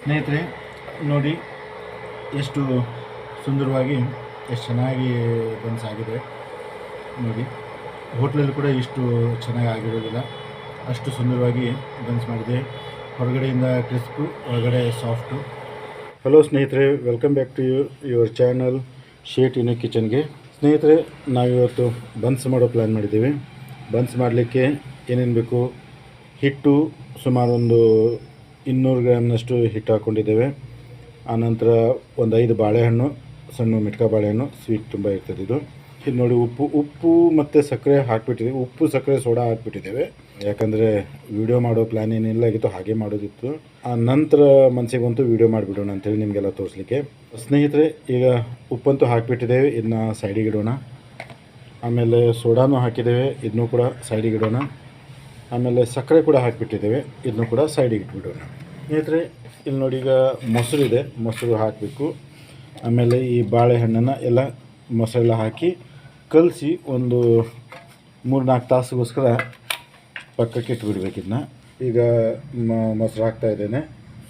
ಸ್ನೇಹಿತರೆ ನೋಡಿ ಎಷ್ಟು ಸುಂದರವಾಗಿ ಎಷ್ಟು ಚೆನ್ನಾಗಿ ಬನ್ಸ್ ಆಗಿದೆ ನೋಡಿ. ಹೋಟ್ಲಲ್ಲಿ ಕೂಡ ಇಷ್ಟು ಚೆನ್ನಾಗಿ ಆಗಿರೋದಿಲ್ಲ, ಅಷ್ಟು ಸುಂದರವಾಗಿ ಬನ್ಸ್ ಮಾಡಿದೆ. ಹೊರಗಡೆಯಿಂದ ಕ್ರಿಸ್ಪು, ಒಳಗಡೆ ಸಾಫ್ಟು. ಹಲೋ ಸ್ನೇಹಿತರೆ, welcome back to your channel Shet in ಕಿಚನ್ಗೆ. ಸ್ನೇಹಿತರೆ, ನಾವಿವತ್ತು ಬನ್ಸ್ ಮಾಡೋ ಪ್ಲ್ಯಾನ್ ಮಾಡಿದ್ದೀವಿ. ಬನ್ಸ್ ಮಾಡಲಿಕ್ಕೆ ಏನೇನು ಬೇಕು, ಹಿಟ್ಟು ಸುಮಾರು ಒಂದು 200 ಗ್ರಾಮ್ನಷ್ಟು ಹಿಟ್ಟು ಹಾಕ್ಕೊಂಡಿದ್ದೇವೆ. ಆನಂತರ ಒಂದು 5 ಬಾಳೆಹಣ್ಣು, ಸಣ್ಣ ಮಿಟ್ಕ ಬಾಳೆಹಣ್ಣು, ಸ್ವೀಟ್ ತುಂಬ ಇರ್ತದೆ ಇದು ನೋಡಿ. ಉಪ್ಪು ಮತ್ತು ಸಕ್ಕರೆ ಹಾಕಿಬಿಟ್ಟಿದ್ದೀವಿ. ಉಪ್ಪು, ಸಕ್ಕರೆ, ಸೋಡಾ ಹಾಕಿಬಿಟ್ಟಿದ್ದೇವೆ. ಯಾಕಂದರೆ ವೀಡಿಯೋ ಮಾಡೋ ಪ್ಲ್ಯಾನ್ ಏನಿಲ್ಲ ಆಗಿತ್ತು, ಹಾಗೆ ಮಾಡೋದಿತ್ತು. ಆ ನಂತರ ಮನಸ್ಸಿಗೆ ಬಂತು ವೀಡಿಯೋ ಮಾಡಿಬಿಡೋಣ ಅಂಥೇಳಿ ನಿಮಗೆಲ್ಲ ತೋರಿಸ್ಲಿಕ್ಕೆ. ಸ್ನೇಹಿತರೆ, ಈಗ ಉಪ್ಪಂತೂ ಹಾಕಿಬಿಟ್ಟಿದ್ದೇವೆ, ಇದನ್ನ ಸೈಡಿಗೆ ಇಡೋಣ. ಆಮೇಲೆ ಸೋಡಾನು ಹಾಕಿದ್ದೇವೆ, ಇದನ್ನು ಕೂಡ ಸೈಡಿಗೆ ಇಡೋಣ. ಆಮೇಲೆ ಸಕ್ಕರೆ ಕೂಡ ಹಾಕಿಬಿಟ್ಟಿದ್ದೇವೆ, ಇದನ್ನು ಕೂಡ ಸೈಡಿಗೆ ಇಟ್ಬಿಡೋಣ. ಸ್ನೇಹಿತರೆ, ಇಲ್ಲಿ ನೋಡಿ, ಈಗ ಮೊಸರಿದೆ, ಮೊಸರು ಹಾಕಬೇಕು. ಆಮೇಲೆ ಈ ಬಾಳೆಹಣ್ಣನ್ನು ಎಲ್ಲ ಮೊಸರೆಲ್ಲ ಹಾಕಿ ಕಲಸಿ ಒಂದು 3-4 ತಾಸಿಗೋಸ್ಕರ ಪಕ್ಕಕ್ಕೆ ಇಟ್ಬಿಡ್ಬೇಕು ಇದನ್ನ. ಈಗ ಮೊಸರು ಹಾಕ್ತಾ ಇದ್ದೇನೆ.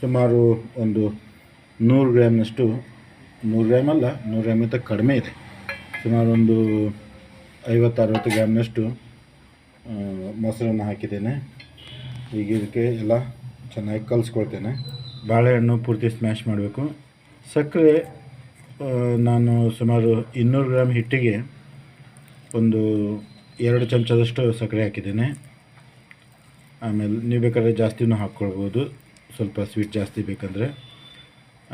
ಸುಮಾರು ಒಂದು 100 ಗ್ರಾಮ್ನಷ್ಟು, 100 ಗ್ರಾಮ್ ಅಲ್ಲ, 100 ಗ್ರಾಮಿಂತ ಕಡಿಮೆ ಇದೆ. ಸುಮಾರು ಒಂದು 50-60 ಗ್ರಾಮ್ನಷ್ಟು ಮೊಸರನ್ನು ಹಾಕಿದ್ದೇನೆ. ಈಗ ಇದಕ್ಕೆ ಎಲ್ಲ ಚೆನ್ನಾಗಿ ಕಲಿಸ್ಕೊಳ್ತೇನೆ. ಬಾಳೆಹಣ್ಣು ಪೂರ್ತಿ ಸ್ಮ್ಯಾಶ್ ಮಾಡಬೇಕು. ಸಕ್ಕರೆ ನಾನು ಸುಮಾರು 200 ಗ್ರಾಮ್ ಹಿಟ್ಟಿಗೆ ಒಂದು 2 ಚಮಚದಷ್ಟು ಸಕ್ಕರೆ ಹಾಕಿದ್ದೇನೆ. ಆಮೇಲೆ ನೀವು ಬೇಕಾದ್ರೆ ಜಾಸ್ತಿನೂ ಹಾಕ್ಕೊಳ್ಬೋದು, ಸ್ವಲ್ಪ ಸ್ವೀಟ್ ಜಾಸ್ತಿ ಬೇಕಂದರೆ.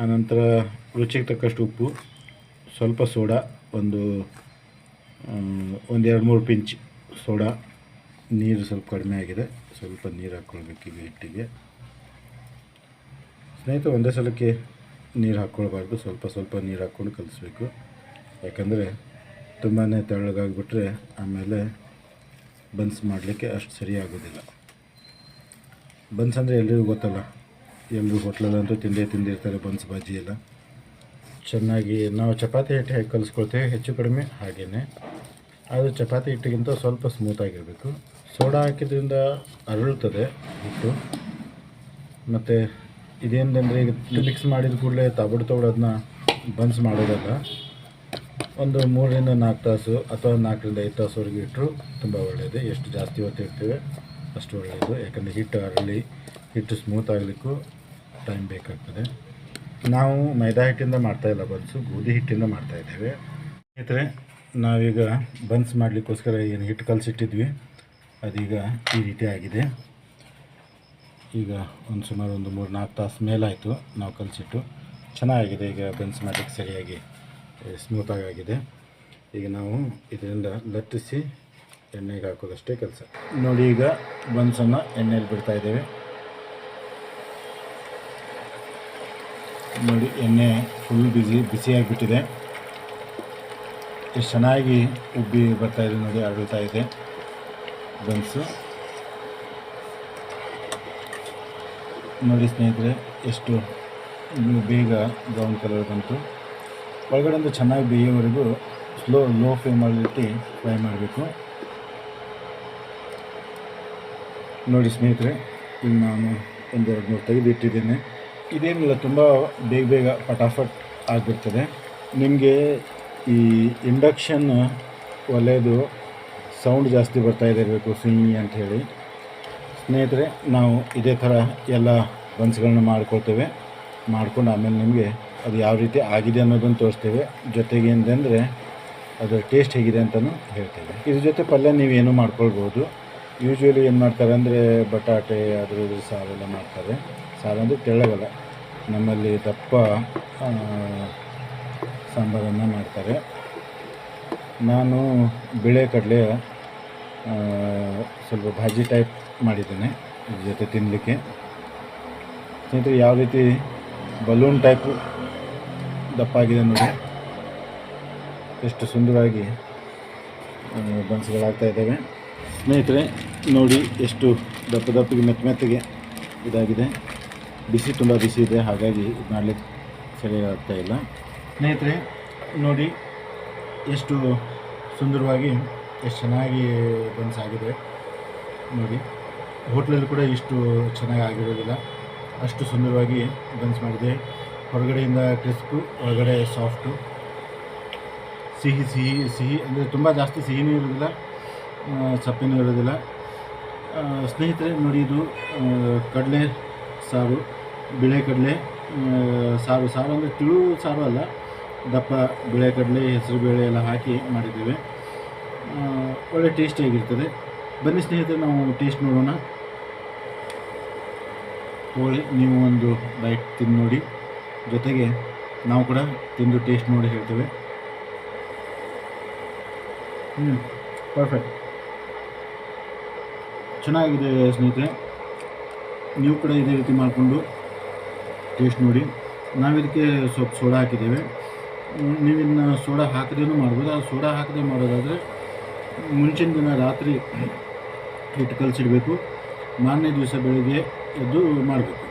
ಆನಂತರ ರುಚಿಗೆ ತಕ್ಕಷ್ಟು ಉಪ್ಪು, ಸ್ವಲ್ಪ ಸೋಡಾ, ಒಂದು 2-3 ಪಿಂಚ್ ಸೋಡಾ. ನೀರು ಸ್ವಲ್ಪ ಕಡಿಮೆ ಆಗಿದೆ, ಸ್ವಲ್ಪ ನೀರು ಹಾಕ್ಕೊಳ್ಬೇಕು ಈಗ ಹಿಟ್ಟಿಗೆ. ಸ್ನೇಹಿತರೆ, ಒಂದೇ ಸಲಕ್ಕೆ ನೀರು ಹಾಕ್ಕೊಳ್ಬಾರ್ದು, ಸ್ವಲ್ಪ ಸ್ವಲ್ಪ ನೀರು ಹಾಕ್ಕೊಂಡು ಕಲಿಸ್ಬೇಕು. ಯಾಕಂದರೆ ತುಂಬಾ ತೆಳ್ಳಗಾಗಿಬಿಟ್ರೆ ಆಮೇಲೆ ಬನ್ಸ್ ಮಾಡಲಿಕ್ಕೆ ಅಷ್ಟು ಸರಿ ಆಗೋದಿಲ್ಲ. ಬನ್ಸ್ ಅಂದರೆ ಎಲ್ರಿಗೂ ಗೊತ್ತಲ್ಲ, ಎಲ್ಲರೂ ಹೋಟ್ಲಲ್ಲಂತೂ ತಿಂದಿರ್ತಾರೆ ಬನ್ಸ್ ಬಾಜಿ ಎಲ್ಲ. ಚೆನ್ನಾಗಿ ನಾವು ಚಪಾತಿ ಹಿಟ್ಟು ಹೇಗೆ ಕಲಿಸ್ಕೊಳ್ತೇವೆ ಹೆಚ್ಚು ಕಡಿಮೆ ಹಾಗೆಯೇ, ಅದು ಚಪಾತಿ ಹಿಟ್ಟಿಗಿಂತ ಸ್ವಲ್ಪ ಸ್ಮೂತಾಗಿರಬೇಕು. ಸೋಡಾ ಹಾಕಿದ್ರಿಂದ ಅರಳುತ್ತದೆ ಹಿಟ್ಟು. ಮತ್ತು ಇದೇನಂದರೆ ಈಗ ಮಿಕ್ಸ್ ಮಾಡಿದ ಕೂಡಲೇ ತಗೊಡು ಅದನ್ನ ಬನ್ಸ್ ಮಾಡೋದಲ್ಲ. ಒಂದು 3-4 ತಾಸು ಅಥವಾ 4-5 ತಾಸುವರೆಗೆ ಇಟ್ಟರು ತುಂಬ ಒಳ್ಳೆಯದು. ಎಷ್ಟು ಜಾಸ್ತಿ ಹೊತ್ತು ಇಡ್ತೇವೆ ಅಷ್ಟು ಒಳ್ಳೆಯದು. ಯಾಕಂದರೆ ಹಿಟ್ಟು ಅರಳಿ ಹಿಟ್ಟು ಸ್ಮೂತ್ ಆಗಲಿಕ್ಕೂ ಟೈಮ್ ಬೇಕಾಗ್ತದೆ. ನಾವು ಮೈದಾ ಹಿಟ್ಟಿಂದ ಮಾಡ್ತಾಯಿಲ್ಲ ಬನ್ಸು, ಗೋಧಿ ಹಿಟ್ಟಿಂದ ಮಾಡ್ತಾಯಿದ್ದೇವೆ. ಸ್ನೇಹಿತರೆ, ನಾವೀಗ ಬನ್ಸ್ ಮಾಡಲಿಕ್ಕೋಸ್ಕರ ಏನು ಹಿಟ್ಟು ಕಲಸಿಟ್ಟಿದ್ವಿ ಅದೀಗ ಈ ರೀತಿ ಆಗಿದೆ. ಈಗ ಸುಮಾರು ಒಂದು 3-4 ತಾಸು ಮೇಲಾಯಿತು ನಾವು ಕಲಸಿಟ್ಟು. ಚೆನ್ನಾಗಿದೆ, ಈಗ ಬನ್ಸ್ ಮಾಡಲಿಕ್ಕೆ ಸರಿಯಾಗಿ ಸ್ಮೂತಾಗಿ ಆಗಿದೆ. ಈಗ ನಾವು ಇದರಿಂದ ಲಟ್ಟಿಸಿ ಎಣ್ಣೆಗೆ ಹಾಕೋದಷ್ಟೇ ಕೆಲಸ ನೋಡಿ. ಈಗ ಬನ್ಸನ್ನು ಎಣ್ಣೆಯಲ್ಲಿ ಬಿಡ್ತಾ ಇದ್ದೇವೆ ನೋಡಿ. ಎಣ್ಣೆ ಫುಲ್ ಬಿಸಿಯಾಗಿಬಿಟ್ಟಿದೆ. ಎಷ್ಟು ಚೆನ್ನಾಗಿ ಉಬ್ಬಿ ಬರ್ತಾಯಿದೆ ನೋಡಿ, ಅರಳ್ತಾ ಇದೆ ಬನ್ಸು ನೋಡಿ. ಸ್ನೇಹಿತರೆ, ಎಷ್ಟು ಬೇಗ ಬ್ರೌನ್ ಕಲರ್ ಬಂತು. ಒಳಗಡೆಯಿಂದ ಚೆನ್ನಾಗಿ ಬೇಯೋವರೆಗೂ ಲೋ ಫ್ಲೇಮಲ್ಲಿಟ್ಟು ಫ್ರೈ ಮಾಡಬೇಕು ನೋಡಿ. ಸ್ನೇಹಿತರೆ, ಈಗ ನಾನು 1-2-3 ತೆಗೆದು ಇಟ್ಟಿದ್ದೇನೆ. ಇದೇನಿಲ್ಲ, ತುಂಬ ಬೇಗ ಫಟಾಫಟ್ ಆಗಿಬಿಡ್ತದೆ. ನಿಮಗೆ ಈ ಇಂಡಕ್ಷನ್ ಒಲೆಯದು ಸೌಂಡ್ ಜಾಸ್ತಿ ಬರ್ತಾಯಿದೆ ಇರಬೇಕು, ಸಿಂಗಿ ಅಂಥೇಳಿ. ಸ್ನೇಹಿತರೆ, ನಾವು ಇದೇ ಥರ ಎಲ್ಲ ಬನ್ಸ್ಗಳನ್ನ ಮಾಡ್ಕೊಳ್ತೇವೆ. ಮಾಡ್ಕೊಂಡು ಆಮೇಲೆ ನಿಮಗೆ ಅದು ಯಾವ ರೀತಿ ಆಗಿದೆ ಅನ್ನೋದನ್ನು ತೋರಿಸ್ತೇವೆ. ಜೊತೆಗೆ ಏನಂದರೆ ಅದರ ಟೇಸ್ಟ್ ಹೇಗಿದೆ ಅಂತಲೂ ಹೇಳ್ತೇವೆ. ಇದ್ರ ಜೊತೆ ಪಲ್ಯ ನೀವೇನು ಮಾಡ್ಕೊಳ್ಬೋದು. ಯೂಶ್ವಲಿ ಏನು ಮಾಡ್ತಾರೆ ಅಂದರೆ ಬಟಾಟೆ ಅದ್ರ ಸಾರೆಲ್ಲ ಮಾಡ್ತಾರೆ. ಸಾರಂದರೆ ತೆಳ್ಳಗಲ್ಲ, ನಮ್ಮಲ್ಲಿ ದಪ್ಪ ಸಾಂಬಾರನ್ನು ಮಾಡ್ತಾರೆ. ನಾನು ಬೇಳೆ ಕಡಲೆ ಸ್ವಲ್ಪ ಭಾಜಿ ಟೈಪ್ ಮಾಡಿದ್ದೇನೆ ಇದ್ರ ಜೊತೆ ತಿನ್ನಲಿಕ್ಕೆ. ಸ್ನೇಹಿತರೆ, ಯಾವ ರೀತಿ ಬಲೂನ್ ಟೈಪು ದಪ್ಪ ಆಗಿದೆ ನೋಡಿ, ಎಷ್ಟು ಸುಂದರವಾಗಿ ಬನ್ಸ್ಗಳಾಗ್ತಾ ಇದ್ದಾವೆ. ಸ್ನೇಹಿತರೆ ನೋಡಿ, ಎಷ್ಟು ದಪ್ಪಗೆ ಮೆತ್ತಗೆ ಇದಾಗಿದೆ. ತುಂಬ ಬಿಸಿ ಇದೆ, ಹಾಗಾಗಿ ಇದು ಮಾಡಲಿಕ್ಕೆ ಸರಿಯಾಗಿ ಆಗ್ತಾಯಿಲ್ಲ. ಸ್ನೇಹಿತರೆ ನೋಡಿ, ಎಷ್ಟು ಸುಂದರವಾಗಿ ಎಷ್ಟು ಚೆನ್ನಾಗಿ ಬನ್ಸ್ ಆಗಿದೆ ನೋಡಿ. ಹೋಟ್ಲಲ್ಲಿ ಕೂಡ ಇಷ್ಟು ಚೆನ್ನಾಗಿ ಆಗಿರೋದಿಲ್ಲ, ಅಷ್ಟು ಸುಂದರವಾಗಿ ಬನ್ಸ್ ಮಾಡಿದೆ. ಹೊರಗಡೆಯಿಂದ ಕ್ರಿಸ್ಪು, ಒಳಗಡೆ ಸಾಫ್ಟು, ಸಿಹಿ ಸಿಹಿ ಸಿಹಿ ಅಂದರೆ ತುಂಬ ಜಾಸ್ತಿ ಸಿಹಿನೂ ಇರೋದಿಲ್ಲ, ಸಪ್ಪೆನೂ ಇರೋದಿಲ್ಲ. ಸ್ನೇಹಿತರೆ ನೋಡಿ, ಇದು ಕಡಲೆ ಸಾರು, ಬಿಳೆ ಕಡಲೆ ಸಾರು. ಸಾರು ಅಂದರೆ ತಿಳು ಸಾರು ಅಲ್ಲ, ದಪ್ಪ ಬಿಳೆ ಕಡಲೆ, ಹೆಸರು ಬೇಳೆ ಎಲ್ಲ ಹಾಕಿ ಮಾಡಿದ್ದೇವೆ. ಒಳ್ಳೆ ಟೇಸ್ಟಿಯಾಗಿರ್ತದೆ. ಬನ್ನಿ ಸ್ನೇಹಿತರೆ, ನಾವು ಟೇಸ್ಟ್ ನೋಡೋಣ. ಹೋಳಿ, ನೀವು ಒಂದು ಬೈಟ್ ತಿಂದು ನೋಡಿ, ಜೊತೆಗೆ ನಾವು ಕೂಡ ತಿಂದು ಟೇಸ್ಟ್ ನೋಡಿ ಹೇಳ್ತೇವೆ. ಪರ್ಫೆಕ್ಟ್, ಚೆನ್ನಾಗಿದೆ ಸ್ನೇಹಿತರೆ. ನೀವು ಕೂಡ ಇದೇ ರೀತಿ ಮಾಡಿಕೊಂಡು ಟೇಸ್ಟ್ ನೋಡಿ. ನಾವಿದಕ್ಕೆ ಸ್ವಲ್ಪ ಸೋಡಾ ಹಾಕಿದ್ದೇವೆ. ನೀವಿನ್ನು ಸೋಡಾ ಹಾಕದೇನೂ ಮಾಡ್ಬೋದು. ಆ ಸೋಡಾ ಹಾಕದೆ ಮಾಡೋದಾದರೆ ಮುಂಚಿನ ದಿನ ರಾತ್ರಿ ಹಿಟ್ಟು ಕಲಸಿಡಬೇಕು, ಮಾರನೇ ದಿವಸ ಬೆಳಗ್ಗೆ ಎದ್ದು ಮಾಡಬೇಕು.